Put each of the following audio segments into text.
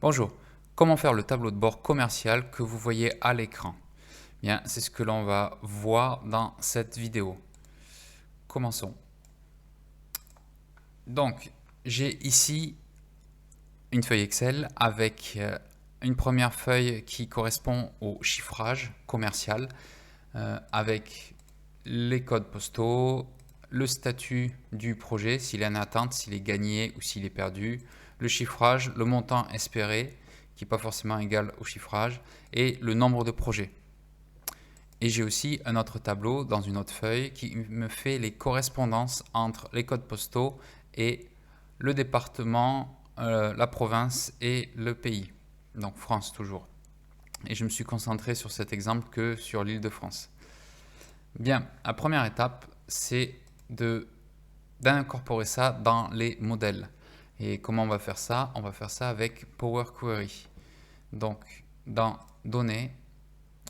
Bonjour, comment faire le tableau de bord commercial que vous voyez à l'écran? Bien, c'est ce que l'on va voir dans cette vidéo. Commençons. Donc, j'ai ici une feuille Excel avec une première feuille qui correspond au chiffrage commercial avec les codes postaux, le statut du projet, s'il est en atteinte, s'il est gagné ou s'il est perdu, le chiffrage, le montant espéré, qui n'est pas forcément égal au chiffrage, et le nombre de projets. Et j'ai aussi un autre tableau dans une autre feuille qui me fait les correspondances entre les codes postaux et le département, la province et le pays. Donc France toujours. Et je me suis concentré sur cet exemple que sur l'Île-de-France. Bien, la première étape, c'est d'incorporer ça dans les modèles. Et comment on va faire ça? On va faire ça avec Power Query. Donc, dans Données,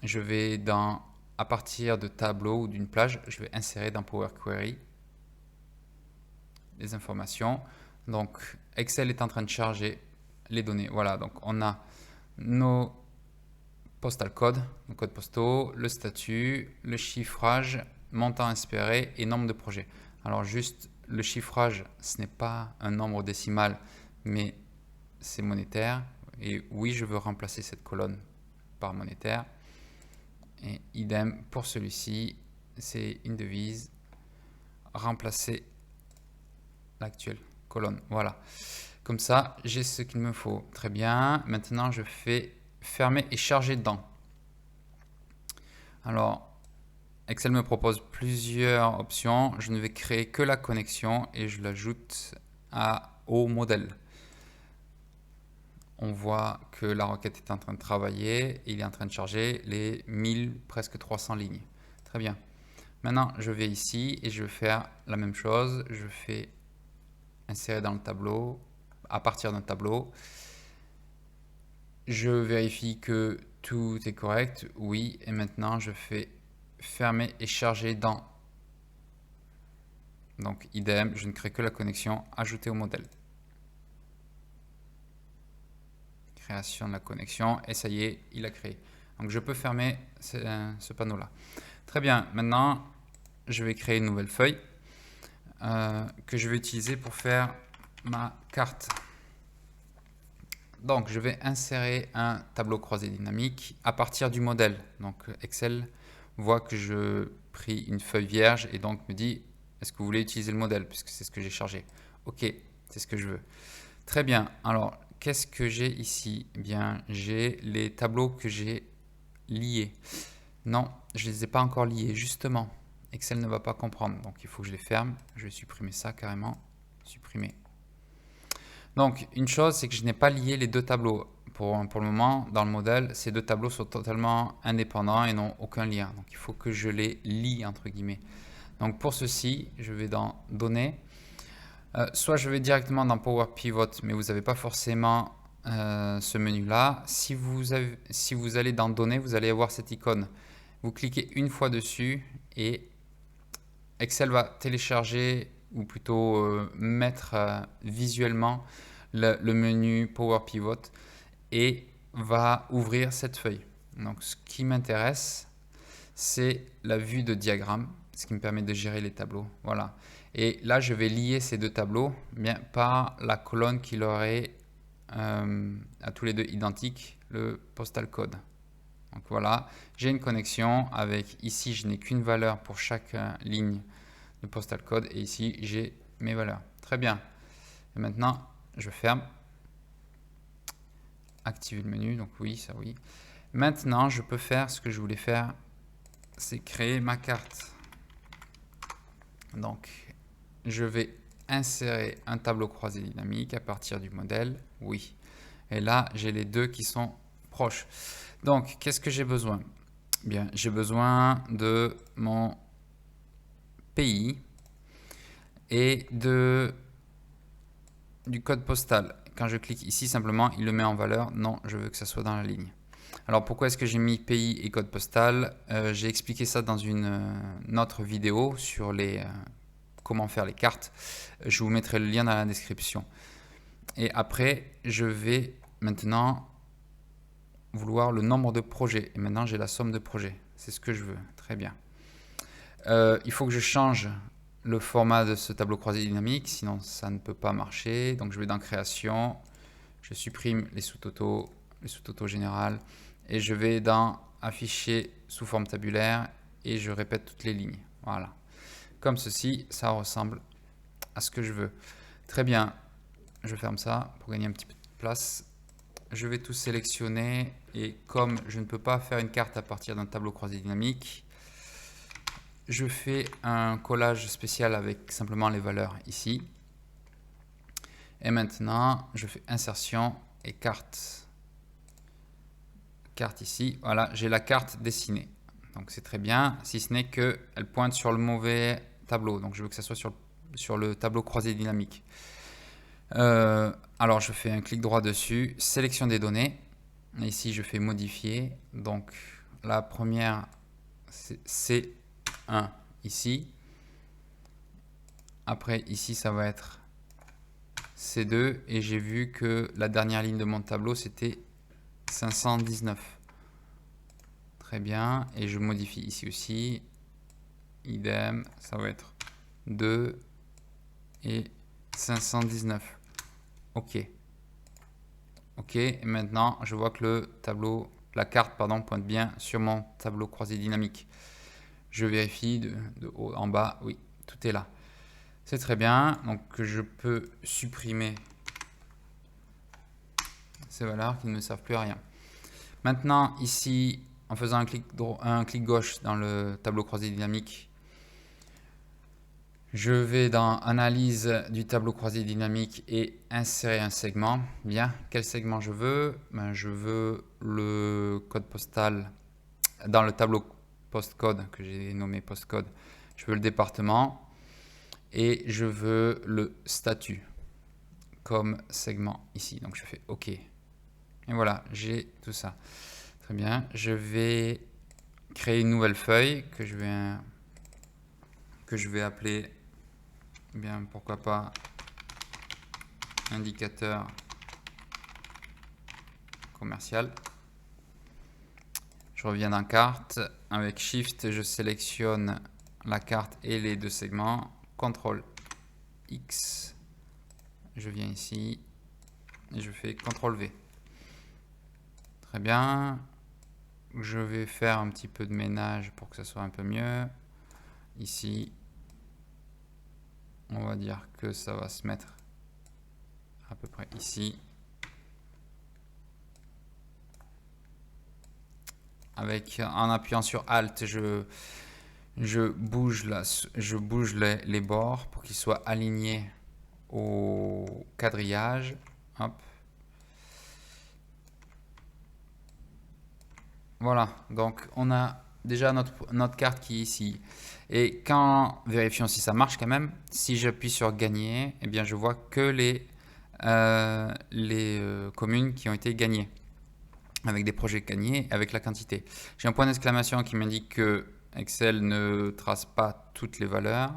je vais à partir de tableau ou d'une plage, je vais insérer dans Power Query les informations. Donc, Excel est en train de charger les données. Voilà, donc on a nos postal codes, nos codes postaux, le statut, le chiffrage, montant espéré et nombre de projets. Alors juste le chiffrage, ce n'est pas un nombre décimal, mais c'est monétaire. Et oui, je veux remplacer cette colonne par monétaire. Et idem pour celui-ci, c'est une devise, remplacer l'actuelle colonne. Voilà. Comme ça, j'ai ce qu'il me faut. Très bien. Maintenant, je fais fermer et charger dans. Alors, Excel me propose plusieurs options. Je ne vais créer que la connexion et je l'ajoute au modèle. On voit que la requête est en train de travailler. Il est en train de charger les 1000, presque 300 lignes. Très bien. Maintenant, je vais ici et je vais faire la même chose. Je fais insérer dans le tableau, à partir d'un tableau. Je vérifie que tout est correct. Oui. Et maintenant, je fais fermer et charger dans. Donc, idem, je ne crée que la connexion, ajouter au modèle. Création de la connexion, et ça y est, il a créé. Donc, je peux fermer ce panneau-là. Très bien, maintenant, je vais créer une nouvelle feuille que je vais utiliser pour faire ma carte. Donc, je vais insérer un tableau croisé dynamique à partir du modèle. Donc, Excel voit que je pris une feuille vierge et donc me dit est-ce que vous voulez utiliser le modèle puisque c'est ce que j'ai chargé. Ok, c'est ce que je veux. Très bien. Alors, qu'est-ce que j'ai ici? Eh bien, j'ai les tableaux que j'ai liés. Non, je ne les ai pas encore liés. Justement, Excel ne va pas comprendre. Donc, il faut que je les ferme. Je vais supprimer ça carrément. Supprimer. Donc, une chose, c'est que je n'ai pas lié les deux tableaux. Pour le moment, dans le modèle, ces deux tableaux sont totalement indépendants et n'ont aucun lien. Donc, il faut que je les lie, entre guillemets. Donc, pour ceci, je vais dans Données. Soit je vais directement dans Power Pivot, mais vous n'avez pas forcément ce menu-là. Si vous allez dans Données, vous allez avoir cette icône. Vous cliquez une fois dessus et Excel va télécharger ou plutôt mettre visuellement le menu Power Pivot et va ouvrir cette feuille. Donc ce qui m'intéresse, c'est la vue de diagramme, ce qui me permet de gérer les tableaux. Voilà. Et là, je vais lier ces deux tableaux bien par la colonne qui leur est à tous les deux identique, le postal code. Donc voilà, j'ai une connexion avec ici, je n'ai qu'une valeur pour chaque ligne de postal code et ici, j'ai mes valeurs. Très bien. Et maintenant, je ferme. Activer le menu, donc oui, ça oui. Maintenant, je peux faire ce que je voulais faire, c'est créer ma carte. Donc, je vais insérer un tableau croisé dynamique à partir du modèle, oui. Et là, j'ai les deux qui sont proches. Donc, qu'est-ce que j'ai besoin? Bien, j'ai besoin de mon pays et du code postal. Quand je clique ici, simplement, il le met en valeur. Non, je veux que ça soit dans la ligne. Alors, pourquoi est-ce que j'ai mis pays et code postal? J'ai expliqué ça dans une autre vidéo sur comment faire les cartes. Je vous mettrai le lien dans la description. Et après, je vais maintenant vouloir le nombre de projets. Et maintenant, j'ai la somme de projets. C'est ce que je veux. Très bien. Il faut que je change le format de ce tableau croisé dynamique, sinon ça ne peut pas marcher. Donc, je vais dans Création, je supprime les sous-totaux, général, et je vais dans Afficher sous forme tabulaire et je répète toutes les lignes. Voilà. Comme ceci, ça ressemble à ce que je veux. Très bien. Je ferme ça pour gagner un petit peu de place. Je vais tout sélectionner et comme je ne peux pas faire une carte à partir d'un tableau croisé dynamique, je fais un collage spécial avec simplement les valeurs ici. Et maintenant, je fais insertion et carte. Carte ici. Voilà, j'ai la carte dessinée. Donc c'est très bien, si ce n'est qu'elle pointe sur le mauvais tableau. Donc je veux que ça soit sur le tableau croisé dynamique. Alors je fais un clic droit dessus, sélection des données. Et ici je fais modifier. Donc la première c'est C1 ici. Après ici ça va être C2 et j'ai vu que la dernière ligne de mon tableau c'était 519. Très bien, et je modifie ici aussi. Idem, ça va être 2 et 519. OK. OK, et maintenant je vois que la carte pointe bien sur mon tableau croisé dynamique. Je vérifie de haut en bas, oui, tout est là. C'est très bien, donc je peux supprimer ces valeurs qui ne me servent plus à rien. Maintenant ici, en faisant un clic gauche dans le tableau croisé dynamique, je vais dans Analyse du tableau croisé dynamique et insérer un segment. Bien, quel segment je veux? Je veux le code postal dans le tableau postcode que j'ai nommé postcode. Je veux le département et je veux le statut comme segment ici. Donc je fais OK. Et voilà, j'ai tout ça. Très bien. Je vais créer une nouvelle feuille que je vais appeler, bien pourquoi pas, indicateur commercial. Je reviens dans carte. Avec Shift, je sélectionne la carte et les deux segments. CTRL X. Je viens ici et je fais CTRL V. Très bien. Je vais faire un petit peu de ménage pour que ça soit un peu mieux. Ici, on va dire que ça va se mettre à peu près ici. En appuyant sur Alt, je bouge les bords pour qu'ils soient alignés au quadrillage. Hop. Voilà, donc on a déjà notre carte qui est ici. Et vérifions si ça marche quand même, si j'appuie sur gagner, eh bien je vois que les communes qui ont été gagnées, avec des projets gagnés, avec la quantité. J'ai un point d'exclamation qui m'indique que Excel ne trace pas toutes les valeurs.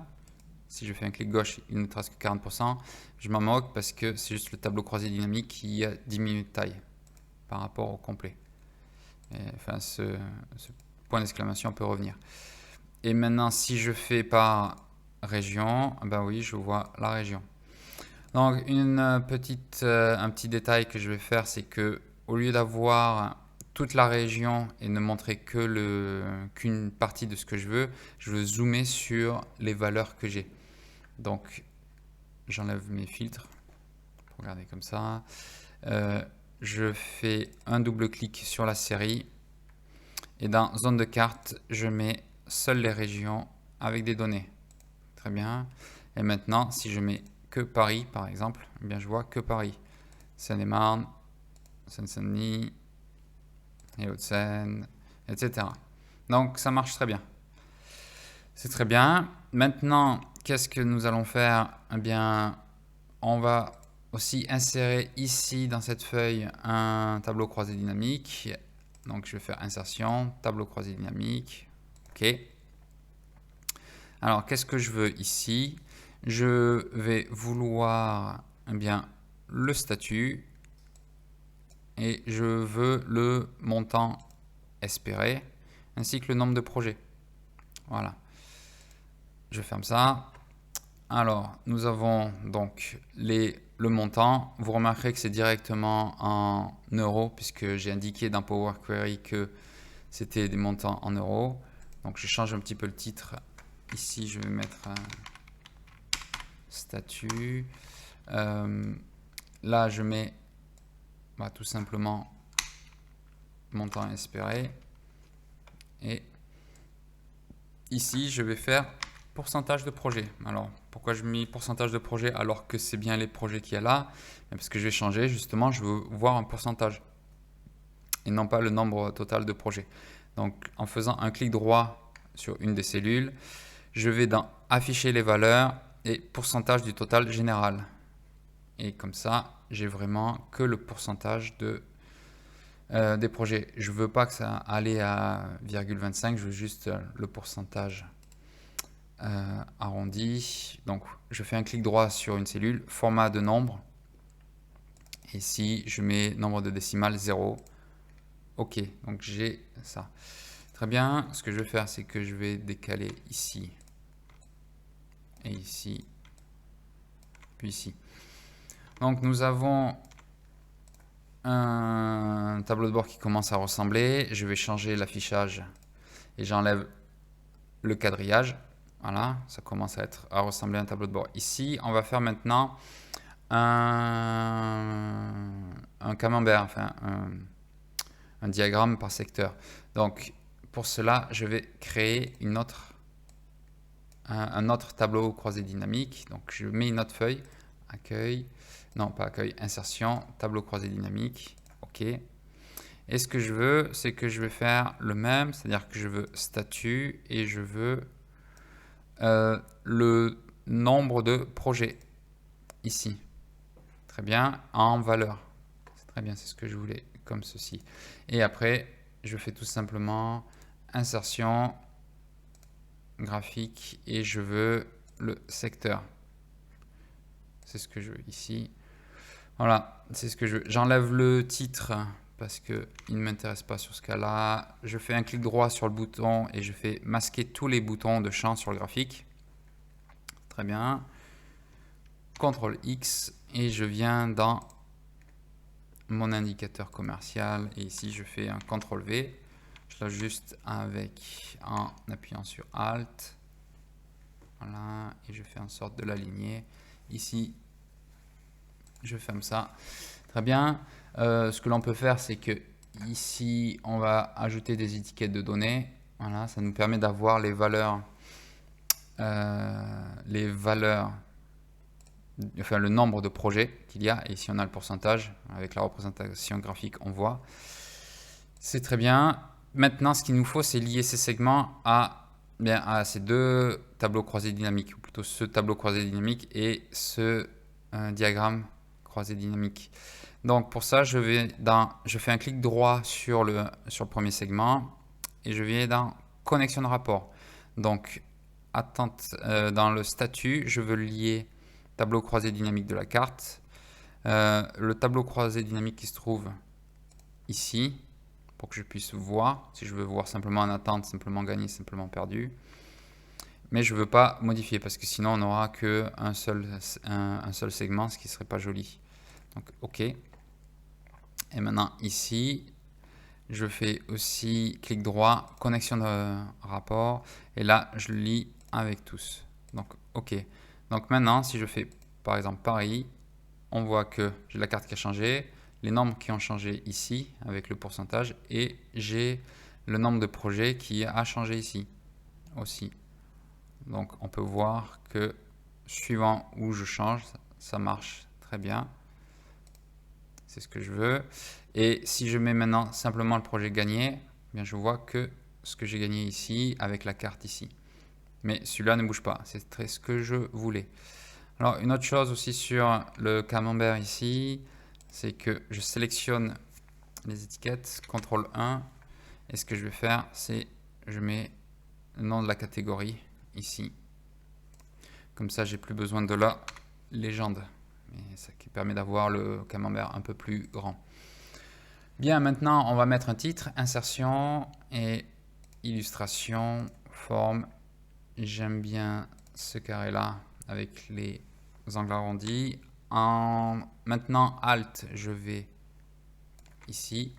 Si je fais un clic gauche, il ne trace que 40%. Je m'en moque parce que c'est juste le tableau croisé dynamique qui a diminué de taille par rapport au complet. Enfin, ce point d'exclamation peut revenir. Et maintenant, si je fais par région, ben oui, je vois la région. Donc, un petit détail que je vais faire, c'est que au lieu d'avoir toute la région et ne montrer qu'une partie de ce que je veux zoomer sur les valeurs que j'ai. Donc, j'enlève mes filtres. Regardez comme ça. Je fais un double clic sur la série et dans zone de carte, je mets seules les régions avec des données. Très bien. Et maintenant, si je mets que Paris, par exemple, eh bien je vois que Paris. Seine-et-Marne, Seine-Saint-Denis, les Hauts-de-Seine, etc. Donc ça marche très bien. C'est très bien. Maintenant, qu'est-ce que nous allons faire? Eh bien, on va aussi insérer ici dans cette feuille un tableau croisé dynamique. Donc je vais faire insertion, tableau croisé dynamique. OK. Alors qu'est-ce que je veux ici? Je vais vouloir bien le statut. et je veux le montant espéré ainsi que le nombre de projets. Voilà. Je ferme ça. Alors, nous avons donc le montant. Vous remarquerez que c'est directement en euros puisque j'ai indiqué dans Power Query que c'était des montants en euros. Donc, je change un petit peu le titre. Ici, je vais mettre statut. Là, je mets tout simplement montant espéré. Et ici, je vais faire pourcentage de projet. Alors, pourquoi je mets pourcentage de projet alors que c'est bien les projets qu'il y a là? Parce que je vais changer, justement, je veux voir un pourcentage et non pas le nombre total de projets. Donc, en faisant un clic droit sur une des cellules, je vais dans afficher les valeurs et pourcentage du total général. Et comme ça, j'ai vraiment que le pourcentage des projets. Je ne veux pas que ça aille à 0,25, je veux juste le pourcentage arrondi. Donc, je fais un clic droit sur une cellule, format de nombre. Ici, je mets nombre de décimales 0. OK, donc j'ai ça. Très bien, ce que je vais faire, c'est que je vais décaler ici et ici, puis ici. Donc, nous avons un tableau de bord qui commence à ressembler. Je vais changer l'affichage et j'enlève le quadrillage. Voilà, ça commence à ressembler à un tableau de bord. Ici, on va faire maintenant un camembert, enfin un diagramme par secteur. Donc, pour cela, je vais créer un autre tableau croisé dynamique. Donc, je mets une autre feuille, accueil, non pas accueil, insertion, tableau croisé dynamique, OK. Et ce que je veux, c'est que je vais faire le même, c'est-à-dire que je veux statut et je veux le nombre de projets ici. Très bien, en valeur. C'est très bien, c'est ce que je voulais, comme ceci. Et après, je fais tout simplement insertion, graphique, et je veux le secteur. C'est ce que je veux ici. Voilà, c'est ce que je veux. J'enlève le titre parce qu'il ne m'intéresse pas sur ce cas-là. Je fais un clic droit sur le bouton et je fais masquer tous les boutons de champ sur le graphique. Très bien. CTRL X et je viens dans mon indicateur commercial et ici je fais un CTRL V. Je l'ajuste en appuyant sur Alt. Voilà, et je fais en sorte de l'aligner. Ici, je ferme ça. Très bien. Ce que l'on peut faire, c'est que ici, on va ajouter des étiquettes de données. Voilà, ça nous permet d'avoir les valeurs, enfin le nombre de projets qu'il y a. Et ici, on a le pourcentage. Avec la représentation graphique, on voit. C'est très bien. Maintenant, ce qu'il nous faut, c'est lier ces segments à ces deux tableaux croisés dynamiques, ou plutôt ce tableau croisé dynamique et ce diagramme croisé dynamique. Donc pour ça, je fais un clic droit sur le premier segment et je vais dans connexion de rapport. Donc dans le statut, je veux lier tableau croisé dynamique de la carte, le tableau croisé dynamique qui se trouve ici, pour que je puisse voir, si je veux voir simplement en attente, simplement gagné, simplement perdu. Mais je ne veux pas modifier parce que sinon on n'aura qu'un seul segment, ce qui ne serait pas joli. Donc OK. Et maintenant ici, je fais aussi clic droit, connexion de rapport. Et là, je le lis avec tous. Donc OK. Donc maintenant, si je fais par exemple Paris, on voit que j'ai la carte qui a changé, les nombres qui ont changé ici avec le pourcentage et j'ai le nombre de projets qui a changé ici aussi. Donc on peut voir que suivant où je change, ça marche très bien. C'est ce que je veux. Et si je mets maintenant simplement le projet gagné, bien je vois que ce que j'ai gagné ici avec la carte ici. Mais celui-là ne bouge pas, c'est ce que je voulais. Alors une autre chose aussi sur le camembert ici, c'est que je sélectionne les étiquettes, CTRL 1, et ce que je vais faire, c'est je mets le nom de la catégorie ici. Comme ça, j'ai plus besoin de la légende. Mais ça qui permet d'avoir le camembert un peu plus grand. Bien, maintenant, on va mettre un titre, insertion et illustration, forme. J'aime bien ce carré-là avec les angles arrondis. Maintenant, Alt, je vais ici.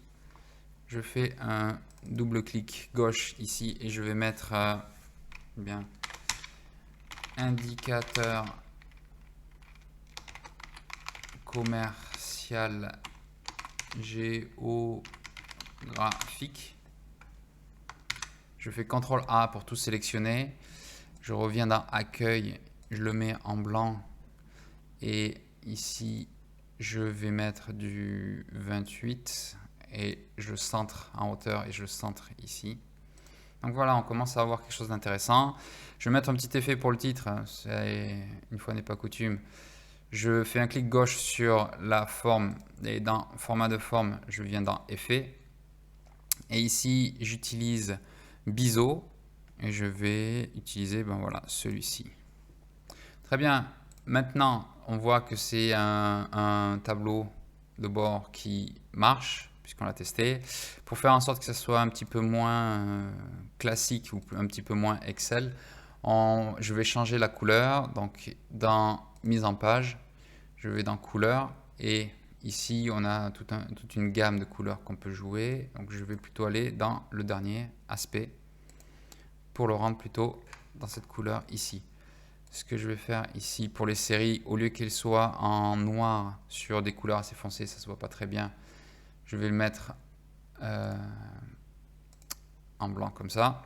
Je fais un double clic gauche ici et je vais mettre bien indicateur commercial géographique. Je fais CTRL A pour tout sélectionner. Je reviens dans accueil, je le mets en blanc et ici je vais mettre du 28 et je centre en hauteur et je centre ici. Donc voilà, on commence à avoir quelque chose d'intéressant. Je vais mettre un petit effet pour le titre, une fois n'est pas coutume. Je fais un clic gauche sur la forme et dans format de forme, je viens dans effet. Et ici, j'utilise biseau et je vais utiliser voilà, celui-ci. Très bien. Maintenant, on voit que c'est un tableau de bord qui marche puisqu'on l'a testé. Pour faire en sorte que ça soit un petit peu moins classique ou un petit peu moins Excel, je vais changer la couleur. Donc, dans mise en page, je vais dans couleur et ici, on a toute une gamme de couleurs qu'on peut jouer. Donc, je vais plutôt aller dans le dernier aspect pour le rendre plutôt dans cette couleur ici. Ce que je vais faire ici pour les séries, au lieu qu'elles soient en noir sur des couleurs assez foncées, ça se voit pas très bien, je vais le mettre en blanc comme ça.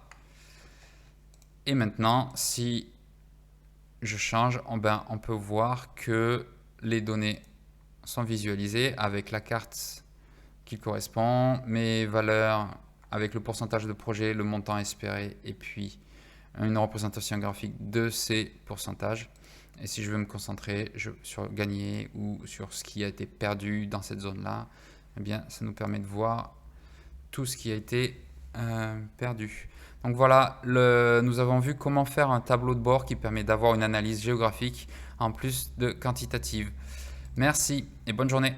Et maintenant, si je change, on peut voir que les données sont visualisées avec la carte qui correspond, mes valeurs avec le pourcentage de projet, le montant espéré et puis une représentation graphique de ces pourcentages. Et si je veux me concentrer sur gagner ou sur ce qui a été perdu dans cette zone-là, eh bien, ça nous permet de voir tout ce qui a été perdu. Donc voilà, nous avons vu comment faire un tableau de bord qui permet d'avoir une analyse géographique en plus de quantitative. Merci et bonne journée.